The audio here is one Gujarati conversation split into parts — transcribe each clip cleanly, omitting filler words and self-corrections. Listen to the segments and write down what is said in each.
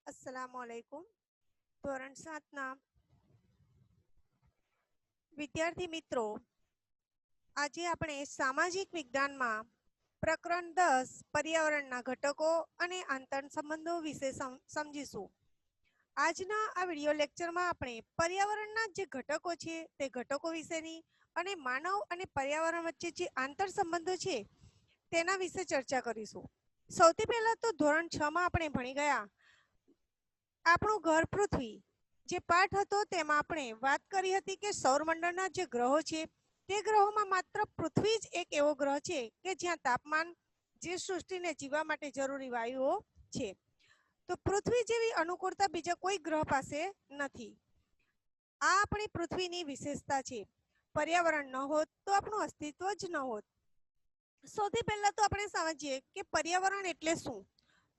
अस्सलामुअलैकुम। ધોરણ 7ના વિદ્યાર્થી મિત્રો, આજે આપણે સામાજિક વિજ્ઞાનમાં પ્રકરણ 10 પર્યાવરણના ઘટકો અને આંતર સંબંધો વિશે સમજીશું. આજના આ વિડિયો લેક્ચરમાં આપણે પર્યાવરણના જે ઘટકો છે તે ઘટકો વિશેની અને માનવ અને પર્યાવરણ વચ્ચે જે આંતર સંબંધો છે તેના વિશે ચર્ચા કરીશું. સૌથી પહેલા તો ધોરણ 6માં આપણે ભણી ગયા આપણું ઘર પૃથ્વી. જે પાઠ હતો તેમાં આપણે વાત કરી હતી કે સૌરમંડળના જે ગ્રહો છે તે ગ્રહોમાં માત્ર પૃથ્વી જ એક એવો ગ્રહ છે કે જ્યાં તાપમાન જીવસૃષ્ટિને જીવવા માટે જરૂરી વાયુઓ છે. તો પૃથ્વી જેવી અનુકૂળતા બીજા કોઈ ગ્રહ પાસે નથી. આ આપણી પૃથ્વીની વિશેષતા છે. પર્યાવરણ ન હોત તો આપણું અસ્તિત્વ જ ન હોત. સૌથી પહેલા તો આપણે સમજીએ કે પર્યાવરણ એટલે શું.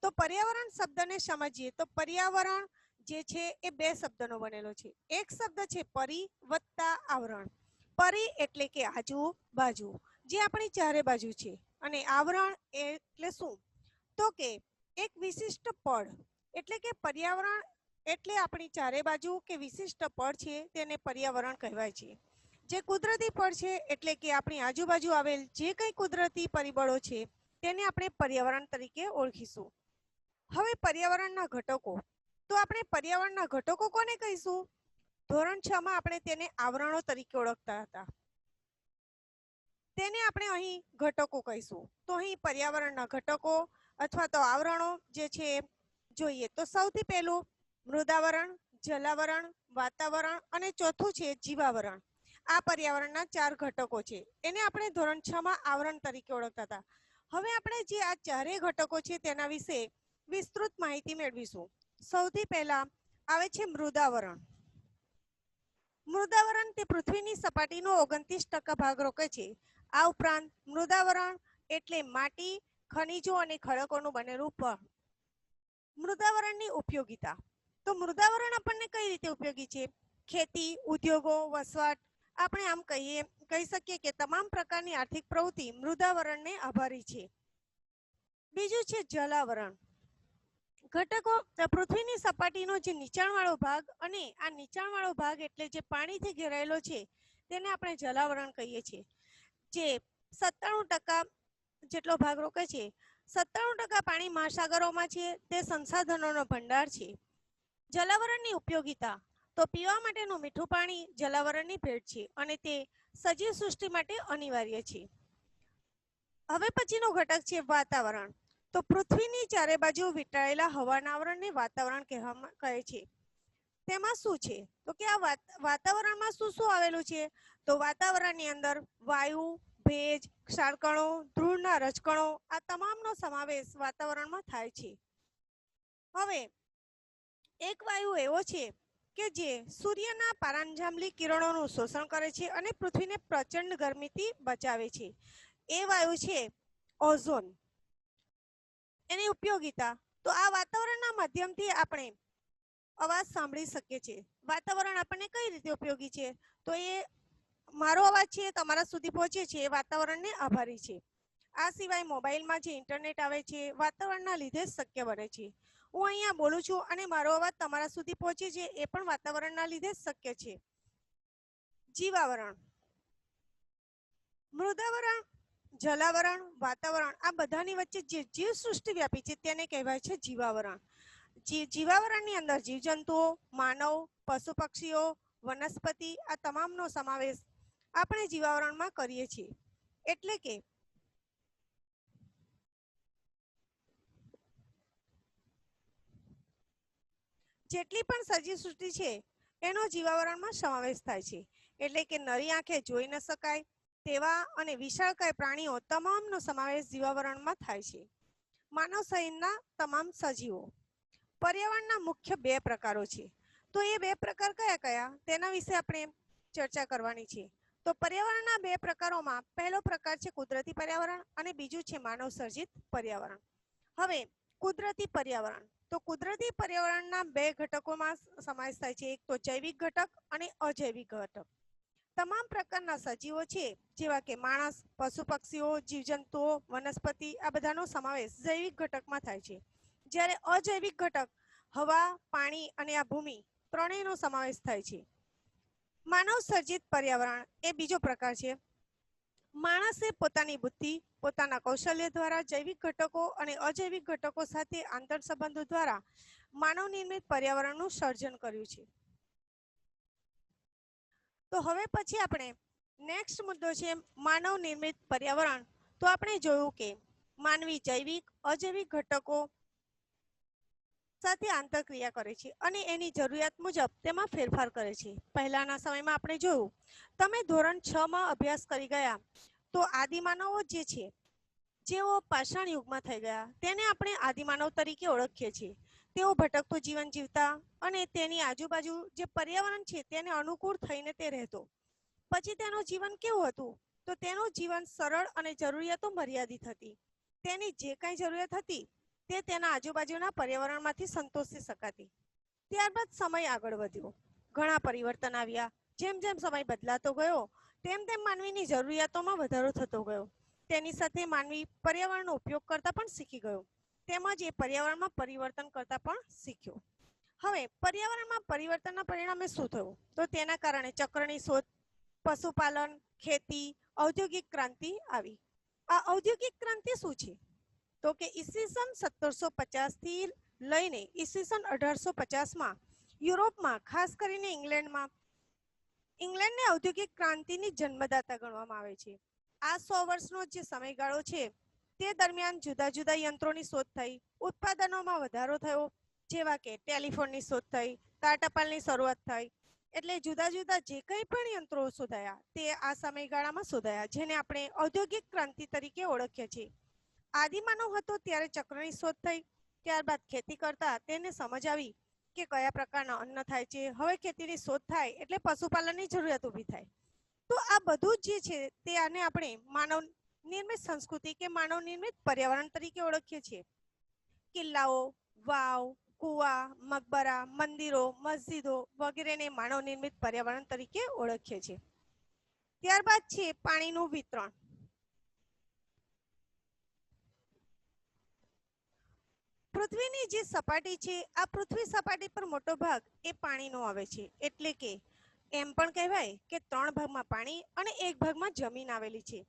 તો પર્યાવરણ શબ્દને સમજીએ તો પર્યાવરણ જે છે એ બે શબ્દનો બનેલો છે. એક શબ્દ છે પરી વત્તા આવરણ. પરી એટલે કે આજુબાજુ, જે આપણી ચારે બાજુ છે, અને આવરણ એટલે શું તો કે એક વિશિષ્ટ પડ. એટલે કે પર્યાવરણ એટલે આપણી ચારે બાજુ કે વિશિષ્ટ પડ છે તેને પર્યાવરણ કહેવાય છે. જે કુદરતી પડ છે એટલે કે આપણી આજુબાજુ આવેલ જે કંઈ કુદરતી પરિબળો છે તેને આપણે પર્યાવરણ તરીકે ઓળખીશું. હવે પર્યાવરણના ઘટકો. તો આપણે પર્યાવરણના ઘટકો કોને કહીશું? ધોરણ 6માં આપણે તેને આવરણો તરીકે ઓળખતા હતા. તેને આપણે અહીં ઘટકો કહીશું. તો અહીં પર્યાવરણના ઘટકો અથવા તો આવરણો જે છે જોઈએ તો સૌથી પહેલું મૃદાવરણ, જલાવરણ, વાતાવરણ અને ચોથું છે જીવાવરણ. આ પર્યાવરણના 4 ઘટકો છે. એને આપણે ધોરણ 6માં આવરણ તરીકે ઓળખતા હતા. હવે આપણે જે આ ચારેય ઘટકો છે તેના વિશે વિસ્તૃત માહિતી મેળવીશું. સૌથી પહેલા આવે છે મૃદાવરણ. મૃદાવરણ તે પૃથ્વીની સપાટીનો 29% ભાગ રોકે છે. આ ઉપરાંત મૃદાવરણ એટલે માટી, ખનિજો અને ખડકોનું બનેલું પડ. મૃદાવરણની ઉપયોગિતા. તો મૃદાવરણ આપણને કઈ રીતે ઉપયોગી છે? ખેતી, ઉદ્યોગો, વસવાટ, આપણે આમ કહી શકીએ કે તમામ પ્રકારની આર્થિક પ્રવૃત્તિ મૃદાવરણને આભારી છે. બીજું છે જલાવરણ. ઘટકો પૃથ્વીની સપાટીનો જે નીચાણવાળો ભાગ, અને આ નીચાણવાળો ભાગ એટલે જે પાણીથી ઘેરાયેલો છે તેને આપણે જલાવરણ કહીએ છીએ. જે 97% જેટલો ભાગ રોકે છે. 97% પાણી મહાસાગરોમાં છે. તે સંસાધનોનો ભંડાર છે. જલાવરણની ઉપયોગિતા. તો પીવા માટેનું મીઠું પાણી જલાવરણની ભેટ છે અને તે સજીવ સૃષ્ટિ માટે અનિવાર્ય છે. હવે પછીનો ઘટક છે વાતાવરણ. તો પૃથ્વીની ચારે બાજુ વીંટાળેલા હવાના આવરણને વાતાવરણ કહે છે. તેમાં શું છે તો કે આ વાતાવરણમાં શું શું આવેલું છે? તો વાતાવરણની અંદર વાયુ, ભેજ, ક્ષારકણો, ધૂળના રજકણો, આ તમામનો સમાવેશ વાતાવરણમાં થાય છે. હવે એક વાયુ એવો છે કે જે સૂર્યના પારાંજામ્લી કિરણોનું શોષણ કરે છે અને પૃથ્વીને પ્રચંડ ગરમીથી બચાવે છે. એ વાયુ છે ઓઝોન. એની ઉપયોગિતા. તો આ વાતાવરણના માધ્યમથી આપણે અવાજ સાંભળી શકીએ છીએ. વાતાવરણ આપણને કઈ રીતે ઉપયોગી છે? તો એ મારો અવાજ છે તમારા સુધી પહોંચે છે એ વાતાવરણને આભારી છે. આ સિવાય મોબાઈલમાં જે ઇન્ટરનેટ આવે છે વાતાવરણના લીધે જ શક્ય બને છે. હું અહીંયા બોલું છું અને મારો અવાજ તમારા સુધી પહોંચે છે એ પણ વાતાવરણના લીધે જ શક્ય છે. જીવાવરણ. મૃદાવરણ, જલાવરણ, વાતાવરણ આ બધાની વચ્ચે જે જીવસૃષ્ટિ વ્યાપી છે તેને કહેવાય છે જીવાવરણ. જીવાવરણની અંદર જીવજંતુઓ, માનવ, પશુ પક્ષીઓ, વનસ્પતિ આ તમામનો સમાવેશ આપણે જીવાવરણમાં કરીએ છીએ. એટલે કે જેટલી પણ સજીવ સૃષ્ટિ છે એનો જીવાવરણમાં સમાવેશ થાય છે. એટલે કે નરી આંખે જોઈ ન શકાય તેવા અને વિશાળકાય પ્રાણીઓ તમામનો સમાવેશ જીવાવરણમાં થાય છે. માનવ સહિતના તમામ સજીવો. પર્યાવરણના મુખ્ય 2 પ્રકારો છે. તો એ 2 પ્રકાર કયા કયા તેના વિશે આપણે ચર્ચા કરવાની છે. તો પર્યાવરણના 2 પ્રકારોમાં પહેલો પ્રકાર છે કુદરતી પર્યાવરણ અને બીજું છે માનવ સર્જિત પર્યાવરણ. હવે કુદરતી પર્યાવરણ. તો કુદરતી પર્યાવરણના 2 ઘટકોમાં સમાવેશ થાય છે. એક તો જૈવિક ઘટક અને અજૈવિક ઘટક. તમામ પ્રકારના સજીવો છે જેવા કે માણસ, પશુ પક્ષીઓ, જીવજંતુઓ, વનસ્પતિ આ બધાનો સમાવેશ જૈવિક ઘટકમાં થાય છે. જ્યારે અજૈવિક ઘટક હવા, પાણી અને આ ભૂમિ ત્રણેયનો સમાવેશ થાય છે. માનવ સર્જિત પર્યાવરણ એ બીજો પ્રકાર છે. માણસે પોતાની બુદ્ધિ, પોતાના કૌશલ્ય દ્વારા જૈવિક ઘટકો અને અજૈવિક ઘટકો સાથે આંતર સંબંધો દ્વારા માનવ નિર્મિત પર્યાવરણનું સર્જન કર્યું છે. તો હવે પછી આપણે નેક્સ્ટ મુદ્દો છે માનવ નિર્મિત પર્યાવરણ. તો આપણે જોયું કે માનવી જૈવિક, અજૈવિક ઘટકો સાથે આંતરક્રિયા કરે છે અને એની જરૂરિયાત મુજબ તેમાં ફેરફાર કરે છે. પહેલાના સમયમાં આપણે જોયું, તમે ધોરણ 6 માં અભ્યાસ કરી ગયા તો આદિમાનવો જે છે, જેઓ પાષાણ યુગમાં થઈ ગયા, તેને આપણે આદિમાનવ તરીકે ઓળખીએ છીએ. તેઓ ભટકતું જીવન જીવતા અને તેની આજુબાજુ જે પર્યાવરણ છે તેને અનુકૂળ થઈને તે રહેતો. પછી તેનું જીવન કેવું હતું? તો તેનું જીવન સરળ અને જરૂરિયાતો મર્યાદિત હતી. તેની જે કાંઈ જરૂરિયાત હતી તે તેના આજુબાજુના પર્યાવરણમાંથી સંતોષી શકાતી. ત્યારબાદ સમય આગળ વધ્યો, ઘણા પરિવર્તન આવ્યા. જેમ જેમ સમય બદલાતો ગયો તેમ તેમ માનવીની જરૂરિયાતોમાં વધારો થતો ગયો. તેની સાથે માનવી પર્યાવરણનો ઉપયોગ કરતા પણ શીખી ગયો, તેમજ એ પર્યાવરણમાં પરિવર્તન કરતા પણ શીખ્યો. હવે પર્યાવરણમાં પરિવર્તનના પરિણામે શું થયું? તો તેના કારણે ચક્રની શોધ, પશુપાલન, ખેતી, ઔદ્યોગિક ક્રાંતિ આવી. આ ઔદ્યોગિક ક્રાંતિ શું છે? તો કે ઈસવીસન 1750 થી લઈને ઈસવીસન 1850માં યુરોપમાં, ખાસ કરીને ઇંગ્લેન્ડને ઔદ્યોગિક ક્રાંતિની જન્મદાતા ગણવામાં આવે છે. આ 100 વર્ષનો જે સમયગાળો છે તે દરમિયાન જુદા જુદા યંત્રોની શોધ થઈ, ઉત્પાદનોમાં વધારો થયો, જેવા કે ટેલિફોનની શોધ થઈ, તાર ટપાલની શરૂઆત થઈ. એટલે જુદા જુદા જે કંઈ પણ યંત્રો શોધાયા તે આ સમયગાળામાં શોધાયા, જેને આપણે ઔદ્યોગિક ક્રાંતિ તરીકે ઓળખીએ છીએ. આદિમાનવ હતો ત્યારે ચક્રની શોધ થઈ. ત્યારબાદ ખેતી કરતા તેને સમજ આવી કે કયા પ્રકારના અન્ન થાય છે. હવે ખેતીની શોધ થાય એટલે પશુપાલનની જરૂરિયાત ઊભી થાય. તો આ બધું જે છે તે આને આપણે માનવ નિર્મિત સંસ્કૃતિ કે માનવ નિર્મિત પર્યાવરણ તરીકે ઓળખીએ છીએ. કિલ્લાઓ, વાવ, કુવા, મકબરા, મંદિરો, મસ્જિદો વગેરેને માનવ નિર્મિત પર્યાવરણ તરીકે ઓળખીએ છીએ. ત્યારબાદ છે પાણીનું વિતરણ. પૃથ્વીની જે સપાટી છે, આ પૃથ્વી સપાટી પર મોટો ભાગ એ પાણીનો આવે છે. એટલે કે એમ પણ કહેવાય કે 3 ભાગમાં પાણી અને 1 ભાગમાં જમીન આવેલી છે.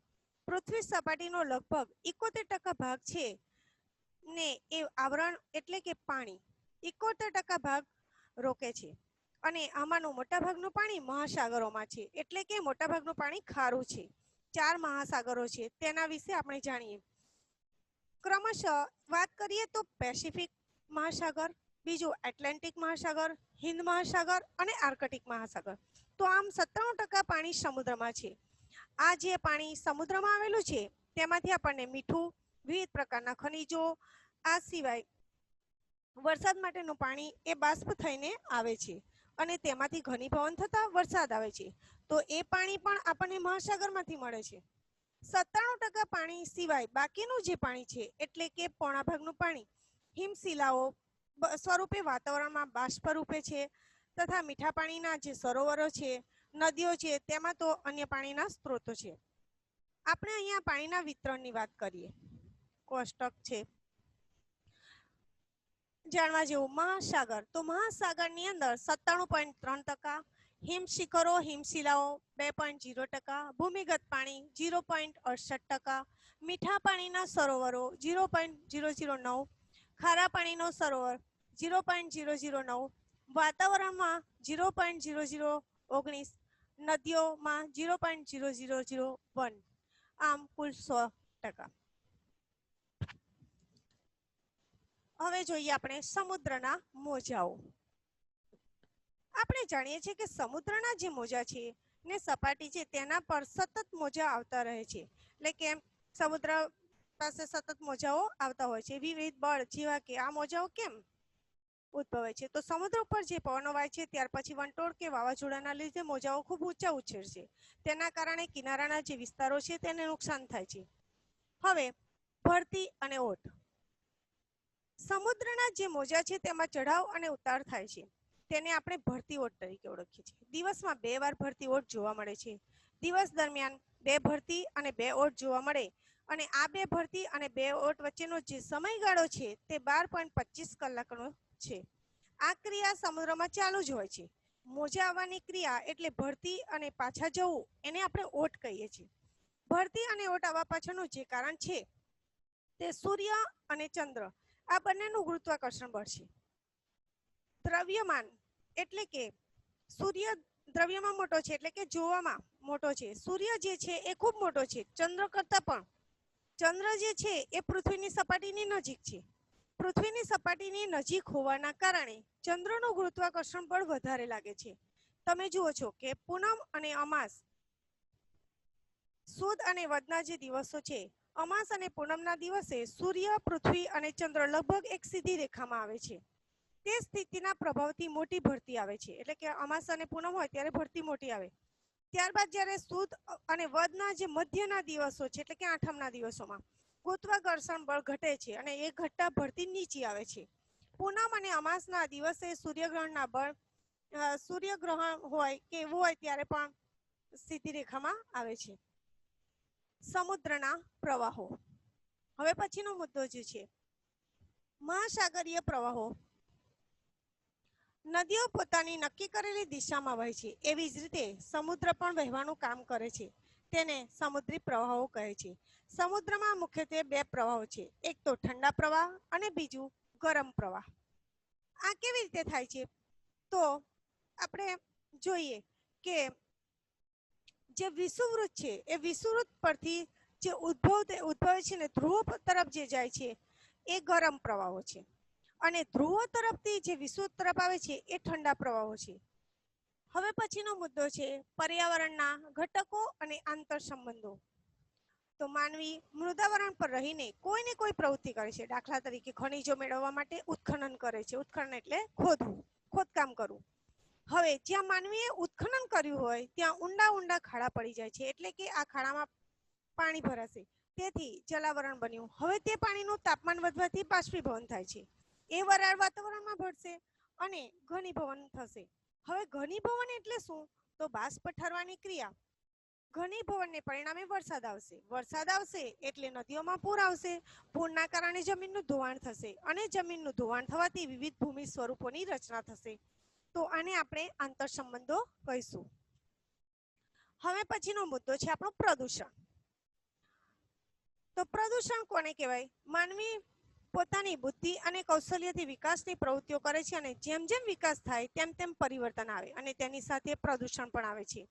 પૃથ્વી સપાટીનો લગભગ 71% ભાગ છે ને એ આવરણ એટલે કે પાણી 71% ભાગ રોકે છે. અને આમાંનું મોટાભાગનું પાણી મહાસાગરોમાં છે. એટલે કે મોટાભાગનું પાણી ખારું છે. 4 મહાસાગરો છે, તેના વિશે આપણે જાણીએ. ક્રમશઃ વાત કરીએ તો પેસિફિક મહાસાગર, બીજું એટલાન્ટિક મહાસાગર, હિન્દ મહાસાગર અને આર્કટિક મહાસાગર. તો આમ 97% પાણી સમુદ્રમાં છે. આ જે પાણી સમુદ્રમાં આવેલું છે તેમાંથી આપણને મીઠું, વિવિધ પ્રકારના ખનિજો, આ સિવાય વરસાદ માટેનું પાણી એ બાષ્પ થઈને આવે છે અને તેમાંથી ઘનીભવન થતા વરસાદ આવે છે. તો એ પાણી પણ આપણને મહાસાગરમાંથી મળે છે. 97% પાણી સિવાય બાકીનું જે પાણી છે એટલે કે પોણા ભાગનું પાણી હિમશિલાઓ સ્વરૂપે વાતાવરણમાં બાષ્પ રૂપે છે તથા મીઠા પાણીના જે સરોવરો છે, નદીઓ છે, તેમાં તો અન્ય પાણીના સ્ત્રોતો છે. આપણે અહીંયા પાણીના વિતરણની વાત કરીએ. કોષ્ટક છે જાણવા જેવું. મહાસાગર, તો મહાસાગરની અંદર 97.3%, હિમશિખરો, હિમશિલાઓ 2.0%, ભૂમિગત પાણી 0.68%, મીઠા પાણીના સરોવરો 0.009, ખારા પાણીનો સરોવર 0.009, વાતાવરણમાં 0.0019, નદીઓમાં 0.0001, આમ કુલ 100%. હવે જોઈએ આપણે સમુદ્રના મોજાઓ. આપણે જાણીએ છીએ કે સમુદ્રના જે મોજા છે ને સપાટી છે તેના પર સતત મોજા આવતા રહે છે. એટલે કે સમુદ્ર પાસે સતત મોજાઓ આવતા હોય છે. વિવિધ બળ જેવા કે આ મોજાઓ કેમ ઉદ્ભવે છે? તો સમુદ્ર ઉપર જે પવનો વાય છે ત્યાર પછી વંટોળ કે વાવાઝોડાના લીધે મોજાઓ ખૂબ ઊંચા ઉછેર છે. તેના કારણે કિનારાના જે વિસ્તારો છે તેને નુકસાન થાય છે. હવે ભરતી અને ઓટ. સમુદ્રના જે મોજા છે તેમાં ચઢાવ અને ઉતાર થાય છે. તેને આપણે ભરતી ઓટ તરીકે ઓળખીએ છીએ. દિવસમાં 2 વાર ભરતી ઓટ જોવા મળે છે. દિવસ દરમિયાન 2 ભરતી અને 2 ઓટ જોવા મળે અને આ 2 ભરતી અને 2 ઓટ વચ્ચેનો જે સમયગાળો છે તે 12.25 કલાકનો છે. આ ક્રિયા સમુદ્રમાં ચાલુ જ હોય છે. મોજા આવવાની ક્રિયા એટલે ભરતી અને પાછા જવું, એને આપણે ઓટ કહીએ છીએ. ભરતી અને ઓટ આવવા પાછળનું જે કારણ છે તે સૂર્ય અને ચંદ્ર આ બંનેનું ગુરુત્વાકર્ષણ બળ છે. દ્રવ્યમાન એટલે કે સૂર્ય દ્રવ્યમાં મોટો છે, એટલે કે જોવામાં મોટો છે. સૂર્ય જે છે એ ખૂબ મોટો છે, ચંદ્ર કરતા પણ. ચંદ્ર જે છે એ પૃથ્વીની સપાટીની નજીક છે. પૃથ્વીની સપાટીની નજીક હોવાના કારણે ચંદ્રનું ગુરુત્વાકર્ષણ બળ વધારે લાગે છે. તમે જુઓ છો કે પૂનમ અને અમાસ, સુદ અને વધના જે દિવસો છે, અમાસ અને પૂનમના દિવસે સૂર્ય, પૃથ્વી અને ચંદ્ર લગભગ એક સીધી રેખામાં આવે છે. તે સ્થિતિના પ્રભાવથી મોટી ભરતી આવે છે, એટલે કે અમાસ અને પૂનમ હોય ત્યારે ભરતી મોટી આવે. ત્યારબાદ જ્યારે સુદ અને વધના જે મધ્યના દિવસો છે, એટલે કે આઠમના દિવસોમાં ગુરુત્વાકર્ષણ બળ ઘટે છે અને એ ઘટતા ભરતી નીચી આવે છે. પૂનમ અને અમાસના દિવસે સૂર્યગ્રહણના બળ સૂર્યગ્રહણ હોય કે એવું હોય ત્યારે પણ સીધી રેખામાં આવે છે. સમુદ્રના પ્રવાહો. હવે પછીનો મુદ્દો જે છે મહાસાગરીય પ્રવાહો. નદીઓ પોતાની નક્કી કરેલી દિશામાં વહે છે, એવી જ રીતે સમુદ્ર પણ વહેવાનું કામ કરે છે. તેને સમુદ્રી પ્રવાહો કહે છે. સમુદ્રમાં મુખ્યત્વે બે પ્રવાહો છે, એક તો ઠંડા પ્રવાહ અને બીજું ગરમ પ્રવાહ. આ કેવી રીતે થાય છે? તો આપણે જોઈએ કે જે વિષુવવૃત્ત છે એ વિષુવવૃત્ત પરથી જે ઉદ્ભવે છે ને ધ્રુવ તરફ જે જાય છે એ ગરમ પ્રવાહો છે, અને ધ્રુવો તરફથી જે વિષુવવૃત્ત તરફ આવે છે એ ઠંડા પ્રવાહો છે. હવે પછીનો મુદ્દો છે પર્યાવરણના ઘટકો અને આંતર સંબંધો. તો માનવી મૃદાવરણ પર રહીને કોઈ ને કોઈ પ્રવૃત્તિ કરે છે. દાખલા તરીકે ખનિજો મેળવવા માટે ઉત્ખનન કરે છે. ઉત્ખનન એટલે ખોદવું, ખોદકામ કરવું. હવે જ્યાં માનવીએ ઉત્ખનન કર્યું હોય ત્યાં ઊંડા ઊંડા ખાડા પડી જાય છે, એટલે કે આ ખાડામાં પાણી ભરાશે, તેથી જલાવરણ બન્યું. હવે તે પાણીનું તાપમાન વધવાથી બાષ્પીભવન થાય છે. એ વરાળ વાતાવરણમાં ભળશે અને ઘનીભવન થશે. હવે ઘનીભવન એટલે શું? તો બાષ્પ ઠરવાની ક્રિયા. ઘનીભવનને પરિણામે વરસાદ આવશે. વરસાદ આવશે એટલે નદીઓમાં પૂર આવશે. પૂરના કારણે જમીનનું ધોવાણ થશે, અને જમીનનું ધોવાણ થવાથી વિવિધ ભૂમિ સ્વરૂપોની રચના થશે. તો આને આપણે આંતર સંબંધો કહીશું. હવે પછીનો મુદ્દો છે આપણો પ્રદૂષણ. તો પ્રદૂષણ કોને કહેવાય? માનવી પોતાની બુદ્ધિ અને કૌશલ્યથી વિકાસની પ્રવૃત્તિઓ કરે છે, અને જેમ જેમ વિકાસ થાય તેમ તેમ પરિવર્તન આવે, અને તેની સાથે પ્રદૂષણ પણ આવે છે.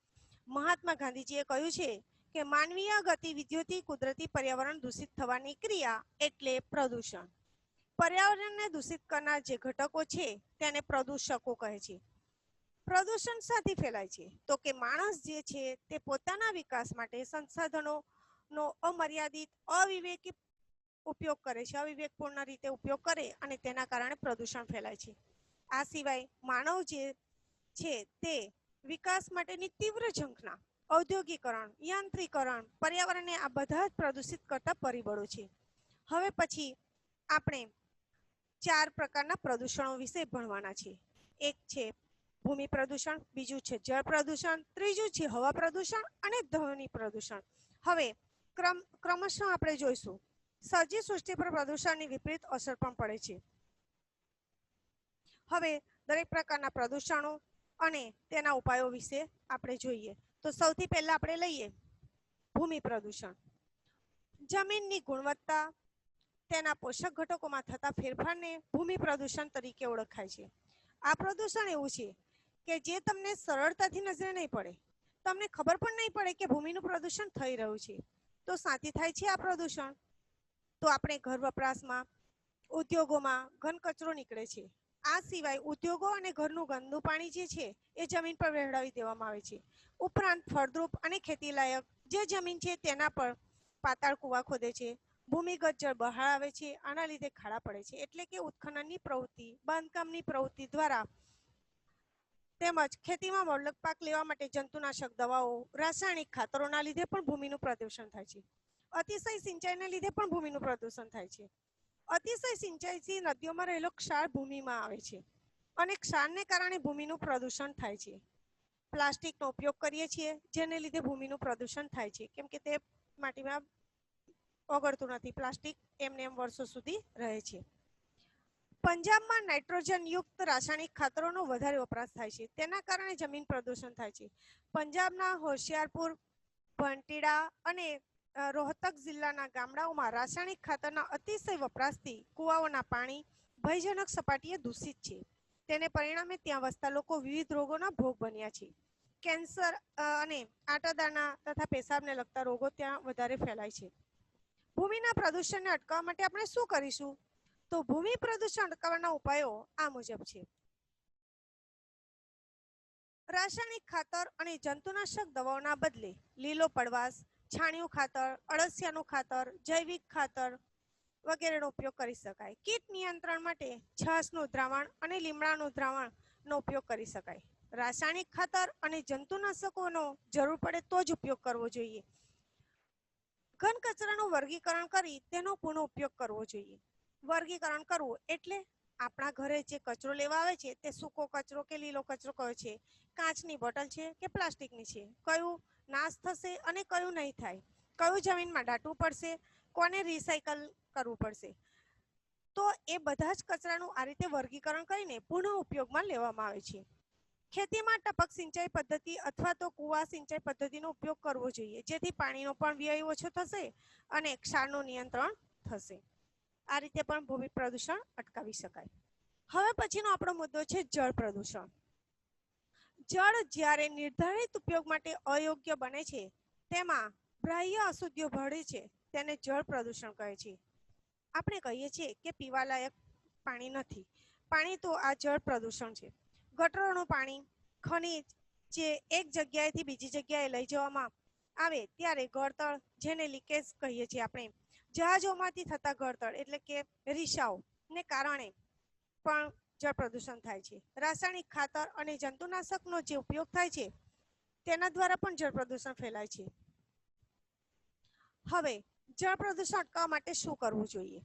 મહાત્મા ગાંધીજીએ કહ્યું છે કે માનવીય ગતિવિધિઓથી કુદરતી પર્યાવરણ દૂષિત થવાની ક્રિયા એટલે પ્રદૂષણ. પર્યાવરણને દૂષિત કરનાર જે ઘટકો છે તેને પ્રદૂષકો કહે છે. પ્રદૂષણ શાથી ફેલાય છે? તો કે માણસ જે છે તે પોતાના વિકાસ માટે સંસાધનોનો અમર્યાદિત, અવિવેકી ઉપયોગ કરે છે. અવિવેકપૂર્ણ રીતે ઉપયોગ કરે અને તેના કારણે પ્રદૂષણ ફેલાય છે. આ સિવાય માનવ જે છે તે વિકાસ માટેની તીવ્ર ઝંખના, ઔદ્યોગિકરણ, યાંત્રિકરણ, પર્યાવરણને આ બધા જ પ્રદૂષિત કરતા પરિબળો છે. હવે પછી આપણે 4 પ્રકારના પ્રદૂષણો વિશે ભણવાના છે. એક છે ભૂમિ પ્રદૂષણ, બીજું છે જળ પ્રદૂષણ, ત્રીજું છે હવા પ્રદૂષણ અને ધ્વનિ પ્રદૂષણ. હવે ક્રમશઃ આપણે જોઈશું. સજીવ સૃષ્ટિ પર પ્રદૂષણની વિપરીત અસર પણ પડે છે. હવે દરેક પ્રકારના પ્રદૂષણો અને તેના ઉપાયો વિશે આપણે જોઈએ. તો સૌથી પહેલા આપણે લઈએ ભૂમિ પ્રદૂષણ. જમીનની ગુણવત્તા, તેના પોષક ઘટકોમાં થતા ફેરફારને ભૂમિ પ્રદૂષણ તરીકે ઓળખાય છે. આ પ્રદૂષણ એવું છે કે જે તમને સરળતાથી નજરે નહીં પડે, તમને ખબર પણ નહીં પડે કે ભૂમિનું પ્રદૂષણ થઈ રહ્યું છે. તો શાથી થાય છે આ પ્રદૂષણ? તો આપણે ઘર વપરાશમાં, ઉદ્યોગોમાં ઘન કચરો નીકળે છે. આ સિવાય ઉદ્યોગો અને ઘરનું ગંદુ પાણી જે છે એ જમીન પર વહેવડાવી દેવામાં આવે છે. ઉપરાંત ફળદ્રુપ અને ખેતીલાયક જે જમીન છે તેના પર પાતાળ કૂવા ખોદે છે. ભૂમિગત જળ બહાર આવે છે. આના લીધે ખાડા પડે છે. એટલે કે ઉત્ખનનની પ્રવૃત્તિ, બાંધકામની પ્રવૃત્તિ દ્વારા, તેમજ ખેતીમાં મોડક પાક લેવા માટે જંતુનાશક દવાઓ, રાસાયણિક ખાતરોના લીધે પણ ભૂમિનું પ્રદૂષણ થાય છે. અતિશય સિંચાઈના લીધે પણ ભૂમિનું પ્રદૂષણ થાય છે. અતિશય સિંચાઈથી નદીઓમાં રહેલો ક્ષાર ભૂમિમાં આવે છે, અને ક્ષારને કારણે ભૂમિનું પ્રદૂષણ થાય છે. પ્લાસ્ટિકનો ઉપયોગ કરીએ છીએ જેને લીધે ભૂમિનું પ્રદૂષણ થાય છે, કેમ કે તે માટીમાં ઓગળતું નથી. પ્લાસ્ટિક એમને એમ વર્ષો સુધી રહે છે. પંજાબમાં નાઇટ્રોજન યુક્ત રાસાયણિક ખાતરોનો વધારે વપરાશ થાય છે, તેના કારણે જમીન પ્રદૂષણ થાય છે. પંજાબના હોશિયારપુર, ભંટીડા અને રોહતક જિલ્લાના ગામડાઓમાં રાસાયણિક ખાતરના અતિશય વપરાશથી કુવાઓના પાણી ભયજનક સપાટીએ દૂષિત છે. તેને પરિણામે ત્યાં વસતા લોકો વિવિધ રોગોના ભોગ બન્યા છે. કેન્સર અને આંટાદાણા તથા પેશાબને લગતા રોગો ત્યાં વધારે ફેલાય છે. ભૂમિના પ્રદૂષણને અટકાવવા માટે આપણે શું કરીશું? તો ભૂમિ પ્રદૂષણ અટકાવવાના ઉપાયો આ મુજબ છે. રાસાયણિક ખાતર અને જંતુનાશક દવાઓના બદલે લીલો પડવાશ, છાણિયું ખાતર, અળસિયાનું ખાતર, જૈવિક ખાતર વગેરેનો ઉપયોગ કરી શકાય. કીટ નિયંત્રણ માટે છાશનું દ્રાવણ અને લીમડાનું દ્રાવણનો ઉપયોગ કરી શકાય. રાસાયણિક ખાતર અને જંતુનાશકોનો જરૂર પડે તો જ ઉપયોગ કરવો જોઈએ. ઘન કચરાનું વર્ગીકરણ કરી તેનો પુનઃ ઉપયોગ કરવો જોઈએ. વર્ગીકરણ કરવું એટલે આપણા ઘરે જે કચરો લેવા આવે છે તે સૂકો કચરો કે લીલો કચરો કયો છે, કાચની બોટલ છે કે પ્લાસ્ટિકની છે, કયું નાશ થશે અને કયું નહીં થાય, કયું જમીનમાં દાટવું પડશે, કોને રિસાયકલ કરવું પડશે. તો એ બધા જ કચરાનું આ રીતે વર્ગીકરણ કરીને પુનઃ ઉપયોગમાં લેવામાં આવે છે. ખેતીમાં ટપક સિંચાઈ પદ્ધતિ અથવા તો કુવા સિંચાઈ પદ્ધતિનો ઉપયોગ કરવો જોઈએ, જેથી પાણીનો પણ વ્યય ઓછો થશે અને ક્ષારનું નિયંત્રણ થશે. આ રીતે પણ ભૂમિ પ્રદૂષણ અટકાવી શકાય. હવે પછીનો આપણો મુદ્દો છે જળ પ્રદૂષણ. જળ જ્યારે નિર્ધારિત ઉપયોગ માટે અયોગ્ય બને છે, તેમાં બાહ્ય અશુદ્ધિઓ ભળે છે, તેને જળ પ્રદૂષણ કહે છે. આપણે કહીએ છીએ કે પીવાલાયક પાણી નથી. પાણી તો આ જળ પ્રદૂષણ છે. ગટરનું પાણી, ખનિજ જે એક જગ્યાએથી બીજી જગ્યાએ લઈ જવામાં આવે ત્યારે ગળતળ, જેને લીકેજ કહીએ છીએ આપણે, જહાજોમાંથી થતા ગળતળ એટલે કે રીસાઓને કારણે પણ જળ પ્રદૂષણ થાય છે. રાસાયણિક ખાતર અને જંતુનાશકનો જે ઉપયોગ થાય છે તેના દ્વારા પણ જળ પ્રદૂષણ ફેલાય છે. હવે જળ પ્રદૂષણ અટકાવવા માટે શું કરવું જોઈએ?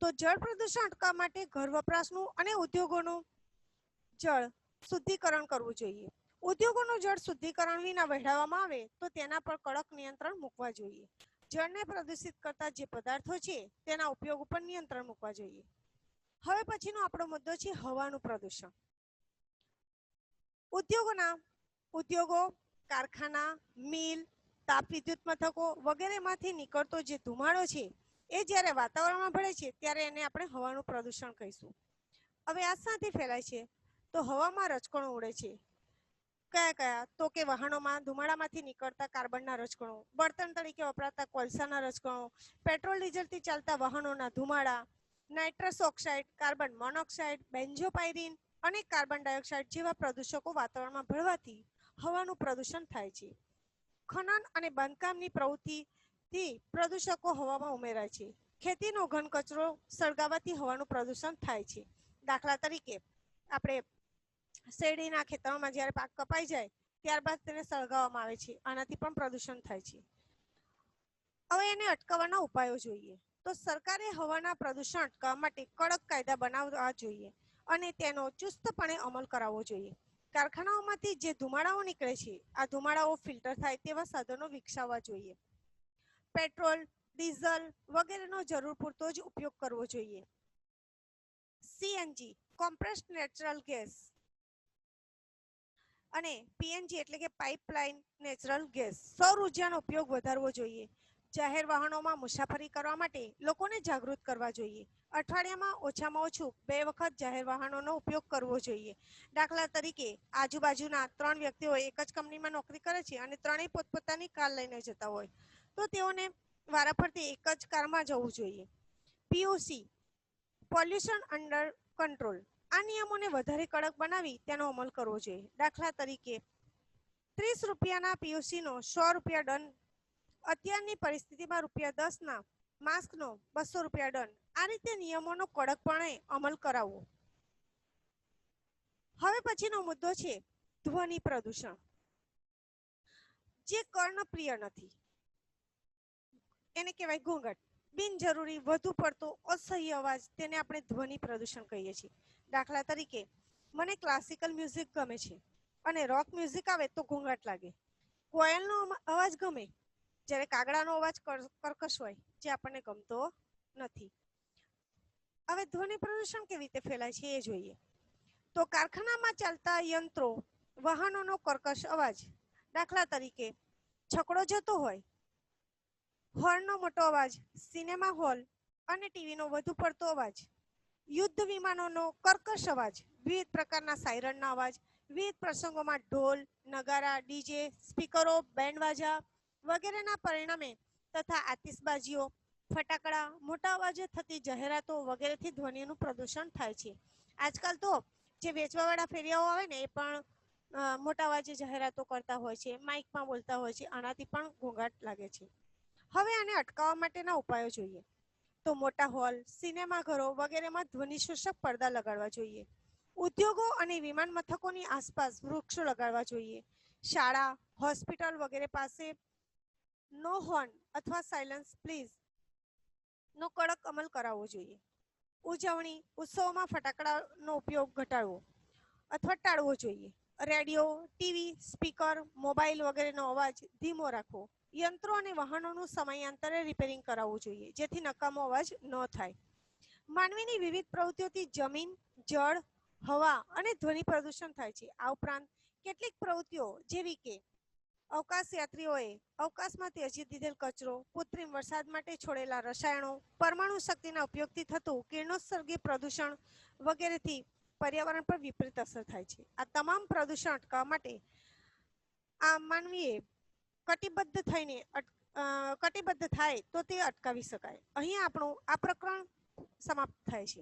તો જળ પ્રદૂષણ અટકાવવા માટે ઘર વપરાશનું અને ઉદ્યોગોનું જળ શુદ્ધિકરણ કરવું જોઈએ. ઉદ્યોગોનું જળ શુદ્ધિકરણ વિના વહેવામાં આવે તો તેના પર કડક નિયંત્રણ મૂકવા જોઈએ. જળને પ્રદૂષિત કરતા જે પદાર્થો છે તેના ઉપયોગ ઉપર નિયંત્રણ મૂકવા જોઈએ. હવે પછીનો આપણો મુદ્દો છે હવાનું પ્રદૂષણ. ઉદ્યોગો, કારખાના, મિલ, તાપ વિદ્યુત મથકો વગેરેમાંથી નીકળતો જે ધુમાડો છે એ જ્યારે વાતાવરણમાં ભળે છે ત્યારે એને આપણે હવાનું પ્રદૂષણ કહીશું. હવે આ શાથી ફેલાય છે? તો હવામાં રજકણો ઉડે છે. કયા કયા? તો કે વાહનોમાં ધુમાડામાંથી નીકળતા કાર્બનના રજકણો, બળતણ તરીકે વપરાતા કોલસાના રજકણો, પેટ્રોલ ડીઝલથી ચાલતા વાહનોના ધુમાડા, નાઇટ્રસ ઓક્સાઇડ, કાર્બન મોનોક્સાઇડ, બેન્ઝોપાયરીન અને કાર્બન ડાયોક્સાઇડ જેવા પ્રદૂષકો વાતાવરણમાં ભળવાથી હવાનું પ્રદૂષણ થાય છે. ખનન અને બાંધકામની પ્રવૃત્તિથી પ્રદૂષકો હવામાં ઉમેરાય છે. ખેતીનો ઘન કચરો સળગાવવાથી હવાનું પ્રદૂષણ થાય છે. દાખલા તરીકે આપણે શેરડીના ખેતરોમાં જ્યારે પાક કપાઈ જાય ત્યારબાદ તેને સળગાવવામાં આવે છે, આનાથી પણ પ્રદૂષણ થાય છે. હવે એને અટકાવવાના ઉપાયો જોઈએ. તો સરકારે હવાના પ્રદૂષણ અટકાવવા માટે કડક કાયદા બનાવવા જોઈએ અને તેનો ચુસ્તપણે અમલ કરાવવો જોઈએ. કારખાનાઓમાંથી જે ધુમાડાઓ નીકળે છે આ ધુમાડાઓ ફિલ્ટર થાય તેવા સાધનો વિકસાવવા જોઈએ. પેટ્રોલ, ડીઝલ વગેરેનો જરૂર પૂરતો જ ઉપયોગ કરવો જોઈએ. સીએનજી કોમ્પ્રેસ્ડ નેચરલ ગેસ અને પીએનજી એટલે કે પાઇપલાઇન નેચરલ ગેસ સૌર ઉર્જાનો ઉપયોગ વધારવો જોઈએ. જાહેર વાહનોમાં મુસાફરી કરવા માટે લોકોને જાગૃત કરવા જોઈએ. અઠવાડિયામાં ઓછામાં ઓછું 2 વખત જાહેર વાહનોનો ઉપયોગ કરવો જોઈએ. દાખલા તરીકે આજુબાજુના 3 વ્યક્તિઓ એક જ કંપનીમાં નોકરી કરે છે અને ત્રણેય પોતપોતાની કાર લઈને જતા હોય તો તેઓને વારાફરતી એક જ કારમાં જવું જોઈએ. પીયુસી પોલ્યુશન અંડર કંટ્રોલ આ નિયમોને વધારે કડક બનાવી તેનો અમલ કરવો જોઈએ. દાખલા તરીકે 30 રૂપિયાના પીયુસીનો 100 રૂપિયા દંડ, અત્યારની પરિસ્થિતિમાં ₹10ના માસ્કનો 200 રૂપિયા દંડ. આ રીતે નિયમોનો કડકપણે અમલ કરાવવો. હવે પછીનો મુદ્દો છે ધ્વનિ પ્રદૂષણ. જે કર્ણપ્રિય નથી એને કહેવાય ઘોંઘાટ. બિનજરૂરી વધુ પડતો અસહ્ય અવાજ તેને આપણે ધ્વનિ પ્રદૂષણ કહીએ છીએ. દાખલા તરીકે મને ક્લાસિકલ મ્યુઝિક ગમે છે અને રોક મ્યુઝિક આવે તો ઘોંઘાટ લાગે. કોયલનો અવાજ ગમે જ્યારે કાગડાનો અવાજ કર્કશ હોય જે આપણને ગમતો નથી. હવે ધ્વનિ પ્રદૂષણ કેવી રીતે ફેલાય છે એ જોઈએ. તો કારખાનામાં ચાલતા યંત્રો, વાહનોનો કર્કશ અવાજ, દાખલા તરીકે છકડો જતો હોય, હોર્નનો મોટો અવાજ, સિનેમા હોલ અને ટીવીનો વધુ પડતો અવાજ, યુદ્ધ વિમાનોનો કર્કશ અવાજ, વિવિધ પ્રકારના સાયરનના અવાજ, વિવિધ પ્રસંગોમાં ઢોલ, નગારા, ડીજે, સ્પીકરો, બેન્ડવાજા વગેરેના પરિણામે તથા આતિશબાજીઓ, ફટાકડા, મોટા અવાજે થતી જાહેરાતો વગેરેથી ધ્વનિનું પ્રદૂષણ થાય છે. આજકાલ તો જે વેચવાવાળા ફેરિયાઓ આવે ને એ પણ મોટા અવાજે જાહેરાતો કરતા હોય છે, માઇકમાં બોલતા હોય છે, આનાથી પણ ઘોંઘાટ લાગે છે. હવે આને અટકાવવા માટેના ઉપાયો જોઈએ. તો મોટા હોલ, સિનેમાઘરો વગેરેમાં ધ્વનિશોષક પડદા લગાડવા જોઈએ. ઉદ્યોગો અને વિમાન મથકોની આસપાસ વૃક્ષો લગાડવા જોઈએ. શાળા, હોસ્પિટલ વગેરે પાસે નો હોર્ન અથવા સાયલન્સ પ્લીઝ નો કડક અમલ કરાવવો જોઈએ. ઉજવણી, ઉત્સવોમાં ફટાકડાનો ઉપયોગ ઘટાડવો અથવા ટાળવો જોઈએ. રેડિયો, ટીવી, સ્પીકર, મોબાઈલ વગેરેનો અવાજ ધીમો રાખવો. યંત્રો અને વાહનોનું સમયાંતરે રિપેરિંગ કરાવવું જોઈએ, જેથી નકામો અવાજ ન થાય. માનવીની વિવિધ પ્રવૃત્તિઓથી જમીન, જળ, હવા અને ધ્વનિ પ્રદૂષણ થાય છે. આ ઉપરાંત કેટલીક પ્રવૃત્તિઓ જેવી કે અવકાશ યાત્રીઓએ અવકાશમાં ત્યજી દીધેલ કચરો, કૃત્રિમ વરસાદ માટે છોડેલા રસાયણો, પરમાણુ શક્તિના ઉપયોગથી થતું કિરણોત્સર્ગી પ્રદૂષણ વગેરેથી પર્યાવરણ પર વિપરીત અસર થાય છે. આ તમામ પ્રદૂષણ અટકાવવા માટે આ માનવીએ કટિબદ્ધ થાય તો તે અટકાવી શકાય. અહીં આપણું આ પ્રકરણ સમાપ્ત થાય છે.